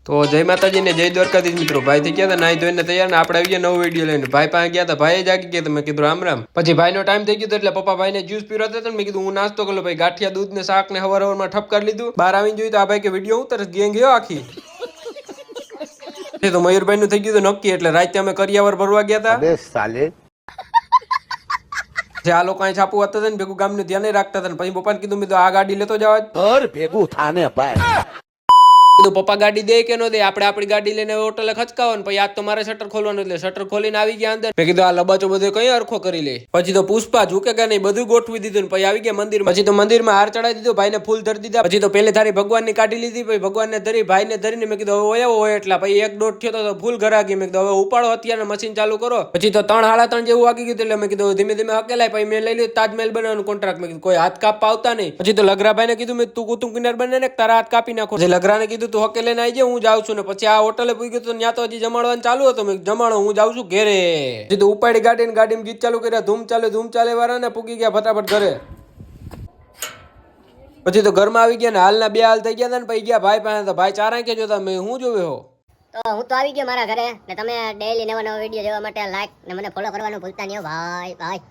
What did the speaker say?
તો જય માતાજી ને જય દ્વારકાધીશ મિત્રો ભાઈ થઈ ગયા હતા નાઈ ધોઈને તૈયાર ને આપણે આવી ગયા નવો વિડીયો લઈને ભાઈ પાસે ગયા હતા ભાઈ જાગી ગયા હતા મેં કીધું રામ રામ પછી ભાઈનો ટાઈમ થઈ ગયો એટલે પપ્પા ભાઈને જ્યુસ પીવડાવતા હતા મેં કીધું હું નાસ્તો કરો ભાઈ ગાંઠિયા દૂધ ને શાક ને હવારમાં ઠપ કરી લીધું બહાર આવીને જોયું તો આ ભાઈ કે વિડીયો ઉતર ગેંગ ગયો આખી તો મયુરભાઈ નું થઈ ગયું નક્કી એટલે રાતે અમે કરિયાવર ભરવા ગયા હતા આ લોકો અહીં છાપું હતા ને ભેગું ગામ નું ધ્યાન રાખતા હતા પછી પપ્પાને કીધું મેં તો આ ગાડી લેતો જવા ઘર ભેગું થાને ભાઈ કીધું પપ્પા ગાડી દે કે ન દે આપણે આપણી ગાડી લઈને હોટલે ખચકાવવાનું પછી આજ તો મારે શટર ખોલવાનું એટલે શટર ખોલીને આવી ગયા અંદર મેં કીધું આ લબાચો બધો કઈ અરખો કરી લે પછી તો પુષ્પા ઝૂકે કે નહીં બધું ગોઠવી દીધું પછી આવી ગયા મંદિર પછી તો મંદિરમાં હાર ચડાવી દીધો ભાઈને ફૂલ ધરી દીધા પછી તો પેલે ધારી ભગવાનની કાઢી લીધી પછી ભગવાનને ધરી ભાઈને ધરીને મેં કીધું હવે હોય એટલા પછી એક દોઢ થયો તો ફૂલ ઘરાગી મેં કીધું હવે ઉપાડો અત્યારે મશીન ચાલુ કરો પછી તો 3 સાડા 3 જેવું વાગી ગયું એટલે મેં કીધું ધીમે ધીમે હકેલાય પછી મેં લઈ લીધું તાજમહેલ બનાવવાનું કોન્ટ્રાક્ટ મેં કીધું કોઈ હાથ કાપવા આવતા નહીં પછી તો લગરાભાઈને કીધું મેં તું કુતુબ કિનાર બને ને તારા હાથ કાપી નાખો લગરાને કીધું તું હકે લઈને આવી જાય હું જાઉં છું ને પછી આ હોટલે પૂઈ ગયો તો ત્યાં તો હજી જમાડવાનું ચાલુ હતો મેં જમાડો હું જાઉં છું ઘેરે સીધું ઉપાડી ગાડીમાં ગીત ચાલુ કર્યા ધૂમ ચાલે વાળા ને પૂકી ગયા ફટાફટ ઘરે પછી તો ઘરમાં આવી ગયા ને હાલના 2 હાલ થઈ ગયા હતા ને પછી ગયા ભાઈ પાસે તો ભાઈ 4 આંખે જોતા મેં હું જોવે હો તો હું તો આવી ગયો મારા ઘરે ને તમે ડેઈલી નવા વિડીયો જોવા માટે લાઈક ને મને ફોલો કરવાનું ભૂલતા નહીં હો ભાઈ.